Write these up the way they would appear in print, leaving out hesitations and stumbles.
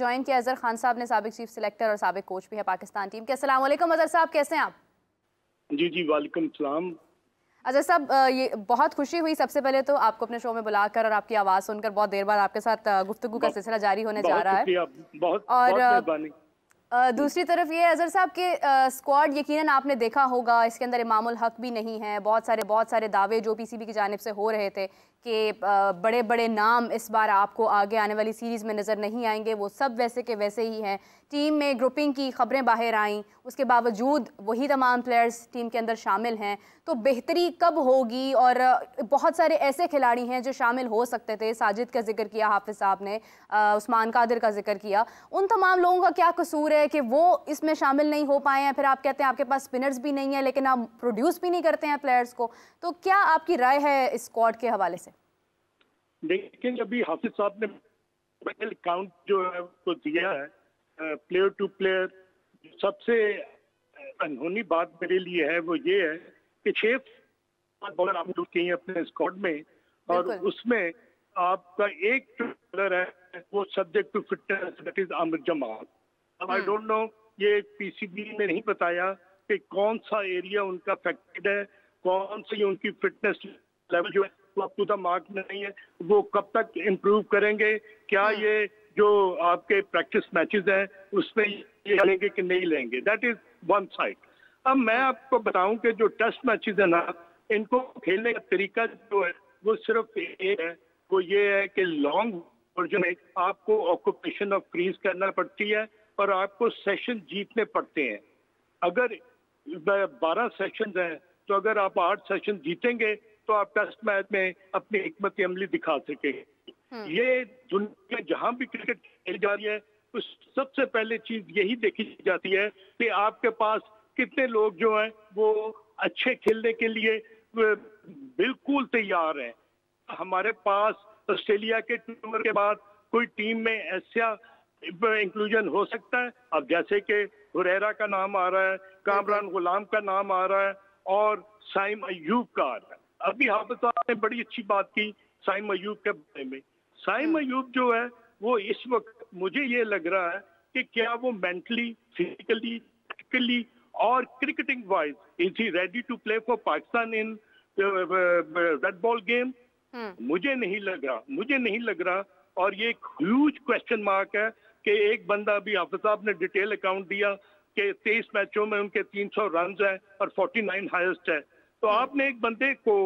Join किया अजहर खान साहब ने, साबिक चीफ सिलेक्टर और साबिक कोच भी है पाकिस्तान टीम के। अस्सलाम वालेकुम अजहर साहब, कैसे हैं आप? जी जी वालेकुम सलाम। अजहर साहब, ये बहुत खुशी हुई सबसे पहले तो आपको अपने शो में बुलाकर और आपकी आवाज़ सुनकर। बहुत देर बाद आपके साथ गुफ्तगू का सिलसिला जारी होने जा रहा है। बहुत और मेहरबानी। दूसरी तरफ ये अजहर साहब के स्क्वाड यकीनन आपने देखा होगा, इसके अंदर इमामुल हक भी नहीं है। बहुत सारे दावे जो पीसीबी की जानिब से हो रहे थे कि बड़े बड़े नाम इस बार आपको आगे आने वाली सीरीज़ में नज़र नहीं आएंगे, वो सब वैसे के वैसे ही हैं। टीम में ग्रुपिंग की खबरें बाहर आईं, उसके बावजूद वही तमाम प्लेयर्स टीम के अंदर शामिल हैं। तो बेहतरी कब होगी? और बहुत सारे ऐसे खिलाड़ी हैं जो शामिल हो सकते थे, साजिद का जिक्र किया हाफिज़ साहब ने, उस्मान कादिर का जिक्र किया। उन तमाम लोगों का क्या कसूर है कि वो इसमें शामिल नहीं हो पाए हैं? फिर आप कहते हैं आपके पास स्पिनर्स भी नहीं है, लेकिन आप प्रोड्यूस भी नहीं करते हैं प्लेयर्स को। तो क्या आपकी राय है इस स्क्वाड के हवाले से? देखिए, अभी हाफिज साहब ने काउंट जो है वो दिया है प्लेयर टू प्लेयर। सबसे अनहोनी बात मेरे लिए है वो ये है कि 6 बॉलर आप यूज किए अपने स्क्वाड में, और उसमें आपका एक बॉलर है वो subject to fitness, that is Aamir Jamal. अब आई डोंट नो, ये पीसीबी ने नहीं बताया कि कौन सा एरिया उनका अफेक्टेड है, कौन सी उनकी फिटनेस लेवल जो है वो अप टू द मार्क नहीं है, वो कब तक इम्प्रूव करेंगे, क्या ये जो आपके प्रैक्टिस मैचेस हैं उसमें ये लेंगे कि नहीं लेंगे, दैट इज वन साइड। अब मैं आपको बताऊं कि जो टेस्ट मैचेस है ना, इनको खेलने का तरीका जो है वो सिर्फ एक है, वो ये है कि लॉन्ग वर्जन में आपको ऑक्यूपेशन ऑफ क्रीज करना पड़ती है और आपको सेशन जीतने पड़ते हैं। अगर 12 सेशन हैं तो अगर आप 8 सेशन जीतेंगे तो आप टेस्ट मैच में अपनी हिकमत अमली दिखा सकेंगे। ये दुनिया में जहां भी क्रिकेट खेली जा रही है तो सबसे पहले चीज यही देखी जाती है कि आपके पास कितने लोग जो हैं वो अच्छे खेलने के लिए बिल्कुल तैयार हैं। हमारे पास ऑस्ट्रेलिया के टूर के बाद कोई टीम में ऐसा इंक्लूजन हो सकता है? अब जैसे कि हुरैरा का नाम आ रहा है, कामरान गुलाम का नाम आ रहा है और साइम अयूब का आ रहा है। अभी हाफिज साहब ने बड़ी अच्छी बात की साइम अयूब के बारे में। साइम अयूब जो है वो इस वक्त मुझे ये लग रहा है कि क्या वो मेंटली, फिजिकली, टेक्निकली और cricketing wise is he ready to play for Pakistan in red ball game? मुझे नहीं लग रहा। और ये एक ह्यूज क्वेश्चन मार्क है कि एक बंदा, अभी हाफिज साहब ने डिटेल अकाउंट दिया कि 23 मैचों में उनके 300 रन है और 49 हाईएस्ट है। तो आपने एक बंदे को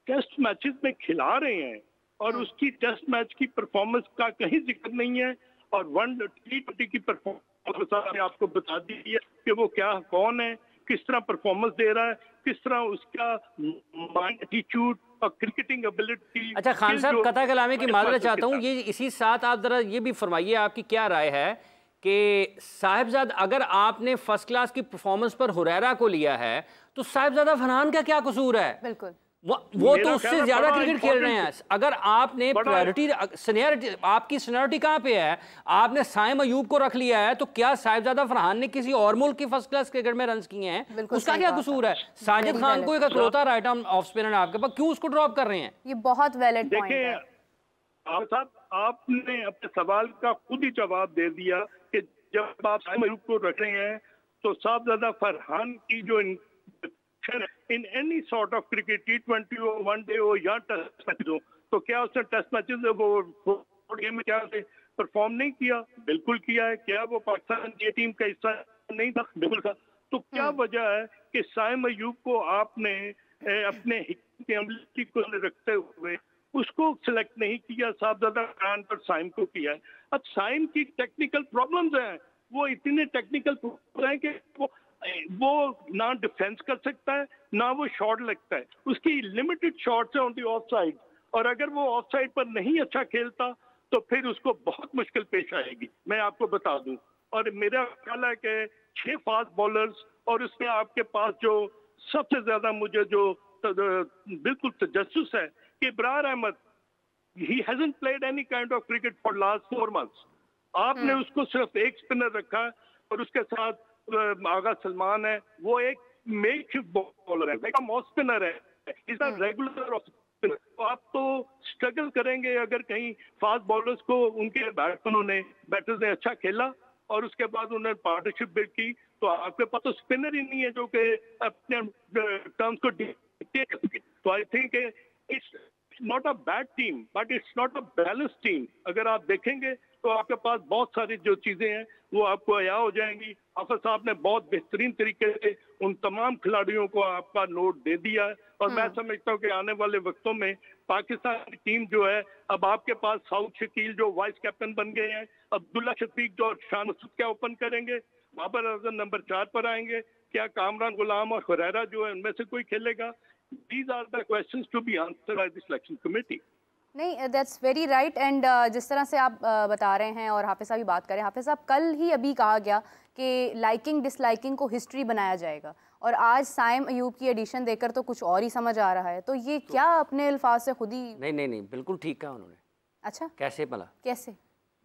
टेस्ट मैचेस में खिला रहे हैं और उसकी टेस्ट मैच की परफॉर्मेंस का कहीं जिक्र नहीं है, और T20 की परफॉर्मेंस आपको बता दी है कि वो क्या, कौन है, किस तरह परफॉर्मेंस दे रहा है, किस तरह उसका माइंड एटीट्यूड और क्रिकेटिंग एबिलिटी। अच्छा खान साहब, कथा कलामी की माजरत चाहता हूँ, ये इसी साथ आप जरा ये भी फरमाइए आपकी क्या राय है कि साहिबजादा, अगर आपने फर्स्ट क्लास की परफॉर्मेंस पर हुरैरा को लिया है तो साहिबजादा फरहान का क्या कसूर है? बिल्कुल वो तो उससे ज्यादा क्रिकेट खेल रहे हैं। अगर आपने प्रायोरिटी, सीनियरिटी, आपकी सीनियरिटी कहाँ पे है, आपने साइम अयूब को रख लिया है, तो क्या साहिबजादा फरहान ने किसी और मुल्क की फर्स्ट क्लास क्रिकेट में रन किए हैं? उसका क्या कसूर है? साजिद खान को एक अकलौता राइट आर्म ऑफ स्पिनर आपके पास, क्यों उसको ड्रॉप कर रहे हैं? ये बहुत वैलिड पॉइंट है। देखिए आपने अपने सवाल का खुद ही जवाब दे दिया कि जब आप साइम अयूब को रख रहे हैं तो साहिबजादा फरहान की जो in any sort of cricket, T20 हो, वनडे हो या टेस्ट मैच हो, तो क्या उसने टेस्ट मैचेस वो गेम में क्या परफॉर्म नहीं किया? बिल्कुल किया है। क्या वो पाकिस्तान की टीम का हिस्सा नहीं था? बिल्कुल था। तो क्या वजह है कि साइम अयूब को आपने अपने हिकमत अमली को रखते हुए उसको सिलेक्ट नहीं किया, साहिबजादा खान पर साइम को किया है? अब साइम की टेक्निकल प्रॉब्लम्स हैं, वो इतने टेक्निकल हैं कि वो ना डिफेंस कर सकता है ना वो शॉट लगता है, उसकी लिमिटेड शॉट्स है ऑन दी ऑफ साइड, और अगर वो ऑफ साइड पर नहीं अच्छा खेलता तो फिर उसको बहुत मुश्किल पेश आएगी, मैं आपको बता दूं। और मेरा ख्याल है कि 6 फास्ट बॉलर्स और उसमें आपके पास जो सबसे ज्यादा मुझे जो बिल्कुल तजस्सुस है कि Ibrar Ahmed, he hasn't played any kind of cricket for last 4 months. आपने उसको सिर्फ एक स्पिनर रखा और उसके साथ आगा सलमान है, वो एक मेकशिफ्ट बॉलर है, एक ऑफ स्पिनर है, इज अ रेगुलर तो आप तो स्ट्रगल करेंगे अगर कहीं फास्ट बॉलर्स को उनके बैटर्स ने अच्छा खेला और उसके बाद उन्होंने पार्टनरशिप बिल्ड की, तो आपके पास तो स्पिनर ही नहीं है जो कि अपने टर्म्स को डिक्टेट कर सके। तो I think it's not a bad team but it's not a balance team. अगर आप देखेंगे तो आपके पास बहुत सारी जो चीजें हैं वो आपको अया हो जाएंगी। हाफिज साहब ने बहुत बेहतरीन तरीके से उन तमाम खिलाड़ियों को आपका नोट दे दिया है और मैं समझता हूँ कि आने वाले वक्तों में पाकिस्तान की टीम जो है, अब आपके पास साउद शकील जो वाइस कैप्टन बन गए हैं, अब्दुल्ला शफीक जो शान मसूद क्या ओपन करेंगे, बाबर आजम नंबर 4 पर आएंगे, क्या कामरान गुलाम और खुरैरा जो है उनमें से कोई खेलेगा? These are the questions to be answered by the selection committee. नहीं, दैट्स वेरी राइट। एंड जिस तरह से आप बता रहे हैं और हाफिज साहब भी बात करें, हाफिज साहब कल ही अभी कहा गया कि लाइकिंग डिसलाइकिंग को हिस्ट्री बनाया जाएगा और आज साइम अयूब की एडिशन देखकर तो कुछ और ही समझ आ रहा है। तो ये क्या अपने अल्फाज से खुद ही नहीं बिल्कुल ठीक कहा उन्होंने। अच्छा, कैसे भला? कैसे?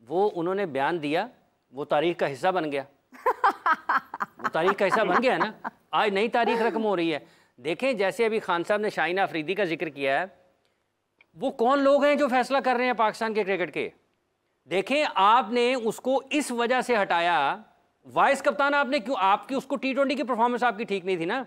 वो उन्होंने बयान दिया, वो तारीख का हिस्सा बन गया। वो तारीख का हिस्सा बन गया ना, आज नई तारीख रकम हो रही है। देखें, जैसे अभी खान साहब ने शाहीन अफरीदी का जिक्र किया है, वो कौन लोग हैं जो फैसला कर रहे हैं पाकिस्तान के क्रिकेट के? देखें, आपने उसको इस वजह से हटाया, वाइस कप्तान आपने क्यों? आपकी उसको T20 की परफॉर्मेंस आपकी ठीक नहीं थी ना,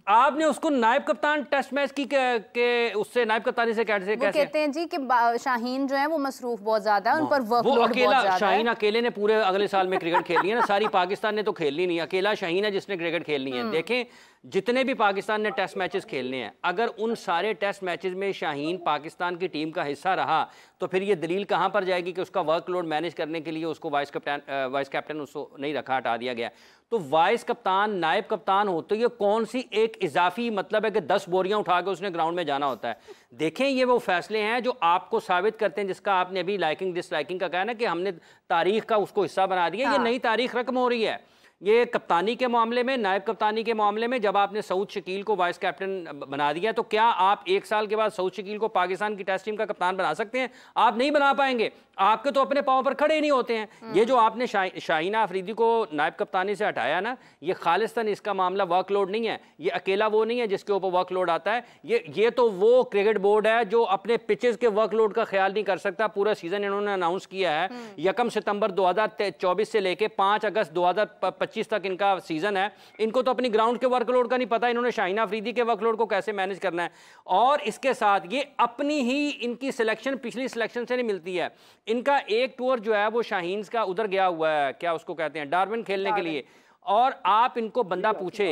आपने उसको नायब कप्तान टेस्ट मैच की के उससे नायब कप्तानी से कैसे कहते हैं जी कि शाहीन जो है वो मसरूफ बहुत ज्यादा है, उन पर वर्कलोड बहुत अकेला ज्यादा है। शाहीन अकेले ने पूरे अगले साल में क्रिकेट खेलनी है ना, सारी पाकिस्तान ने तो खेलनी नहीं, अकेला शाहीन है जिसने क्रिकेट खेलनी है। देखें, जितने भी पाकिस्तान ने टेस्ट मैचेस खेलने हैं, अगर उन सारे टेस्ट मैचेस में शाहीन पाकिस्तान की टीम का हिस्सा रहा तो फिर ये दलील कहाँ पर जाएगी कि उसका वर्कलोड मैनेज करने के लिए उसको वाइस कैप्टन उसको नहीं रखा, हटा दिया गया। तो वाइस कप्तान नायब कप्तान होते ये कौन सी एक इजाफी मतलब है कि 10 बोरियां उठा के उसने ग्राउंड में जाना होता है। देखें, ये वो फैसले हैं जो आपको साबित करते हैं, जिसका आपने अभी लाइकिंग डिसलाइकिंग का कहा ना कि हमने तारीख का उसको हिस्सा बना दिया। ये नई तारीख रकम हो रही है। ये कप्तानी के मामले में, नायब कप्तानी के मामले में जब आपने सऊद शकील को वाइस कैप्टन बना दिया, तो क्या आप 1 साल के बाद सऊद शकील को पाकिस्तान की टेस्ट टीम का कप्तान बना सकते हैं? आप नहीं बना पाएंगे, आपके तो अपने पांव पर खड़े ही नहीं होते हैं। ये जो आपने शाहीना अफरीदी को नायब कप्तानी से हटाया ना, ये खालिस्तान इसका मामला वर्कलोड नहीं है, ये अकेला वो नहीं है जिसके ऊपर वर्कलोड आता है। ये तो वो क्रिकेट बोर्ड है जो अपने पिचेस के वर्कलोड का ख्याल नहीं कर सकता। पूरा सीजन इन्होंने अनाउंस किया है, 1 सितंबर 2024 से लेके 5 अगस्त 2025 तक इनका सीजन है। इनको तो अपनी ग्राउंड के वर्कलोड का नहीं पता, इन्होंने शाहीना अफरीदी के वर्कलोड को कैसे मैनेज करना है। और इसके साथ ये अपनी ही इनकी सिलेक्शन पिछली सिलेक्शन से नहीं मिलती है। इनका एक टूर जो है वो शाहीन का उधर गया हुआ है, क्या उसको कहते हैं, डार्विन खेलने के लिए। और आप इनको बंदा पूछे,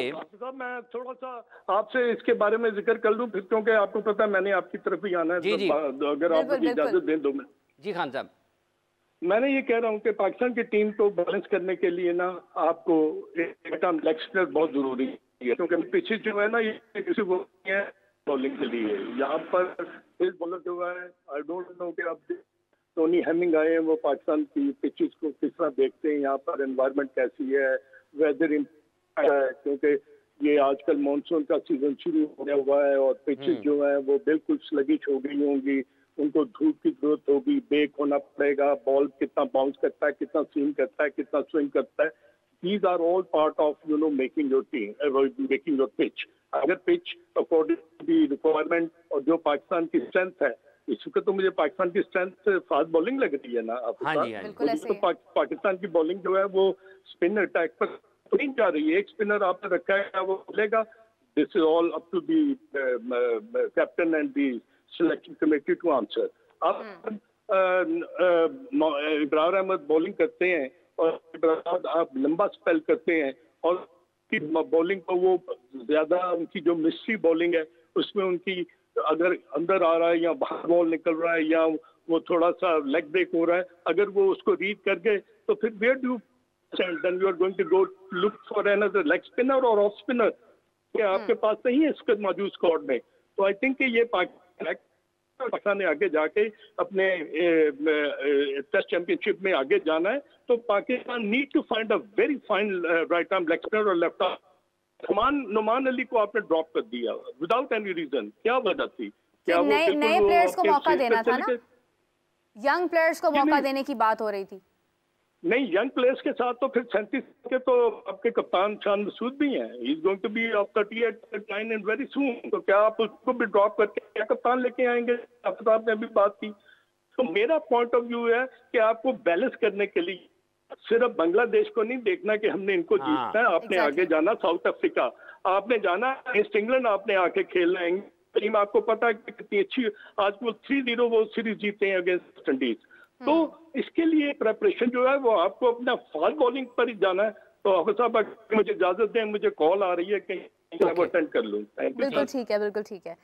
मैं थोड़ा सा आपसे इसके बारे में जिक्र कर लूं फिर, क्योंकि आपको पता है मैंने आपकी तरफ ही आना है। जी, तो अगर आप मुझे इजाजत दें दो मिनट। जी खान साहब, मैंने ये कह रहा हूँ कि पाकिस्तान की टीम को बैलेंस करने के लिए ना आपको एक लेग स्पिनर बहुत जरूरी है, क्योंकि पीछे जो है ना ये किसी को है बॉलिंग के लिए। यहाँ पर बॉलर जो है, आई डोंट नो कि आप टोनी हेमिंग आए हैं, वो पाकिस्तान की पिचेस को किस तरह देखते हैं, यहाँ पर एनवायरनमेंट कैसी है, वेदर इम्पैक्ट है, क्योंकि ये आजकल मानसून का सीजन शुरू होने हुआ है और पिचेस जो है वो बिल्कुल स्लगिश हो गई होंगी, उनको धूप की जरूरत होगी, बेक होना पड़ेगा, बॉल कितना बाउंस करता है, कितना स्विंग करता है, कितना स्विंग करता है। These are all part of making your team, making your pitch. अगर pitch according to the requirement और जो पाकिस्तान की स्ट्रेंथ है, इस वक्त तो मुझे पाकिस्तान की स्ट्रेंथ फास्ट बॉलिंग लग रही है ना। तो पाकिस्तान की बॉलिंग जो है वो स्पिन अटैक पर नहीं जा रही है। एक स्पिनर आपने रखा है वो मिलेगा। This is all up to the captain and the selection committee to answer. अब इब्रार अहमद बॉलिंग करते हैं और आप लंबा स्पेल करते हैं और बॉलिंग को वो ज्यादा उनकी जो मिस्ट्री बॉलिंग है उसमें उनकी अगर अंदर आ रहा है या बाहर बॉल निकल रहा है या वो थोड़ा सा लेग ब्रेक हो रहा है, अगर वो उसको रीड कर गए तो फिर where do then you are going to go look for another leg spinner और ऑफ स्पिनर। क्या आपके पास नहीं है इसका मौजूद स्क्वाड में? तो आई थिंक ये पाकिस्तान ने आगे जाके अपने टेस्ट चैंपियनशिप में आगे जाना है, तो Pakistan need to find a very fine right arm leg spinner और लेफ्ट आर्म। नुमान अली को आपने ड्रॉप कर दिया विदाउट एनी रीजन, क्या वजह थी? क्या नए नए प्लेयर्स को मौका देना था ना, यंग प्लेयर्स को मौका देने की बात हो रही थी। नहीं, यंग प्लेयर्स के साथ तो फिर 37 के तो आपके कप्तान शान मसूद भी हैं। He is going to be of 38, 39 and very soon. तो क्या आप उसको भी ड्रॉप करके क्या कप्तान लेके आएंगे? आपने अभी बात की। तो मेरा पॉइंट ऑफ व्यू है कि आपको बैलेंस करने के लिए सिर्फ बांग्लादेश को नहीं देखना कि हमने इनको जीतना है। आपने आगे जाना, साउथ अफ्रीका आपने जाना, ईस्ट इंग्लैंड आपने आके खेलना है। टीम आपको पता है कि कितनी अच्छी, आज वो 3-0 वो सीरीज जीते हैं अगेंस्ट वेस्ट इंडीज। तो इसके लिए प्रेपरेशन जो है वो आपको अपना फास्ट बॉलिंग पर ही जाना है। तो ऑफिसर साहब मुझे इजाजत दें, मुझे कॉल आ रही है, कहीं वो अटेंड कर लूँ। बिल्कुल ठीक है, बिल्कुल ठीक है।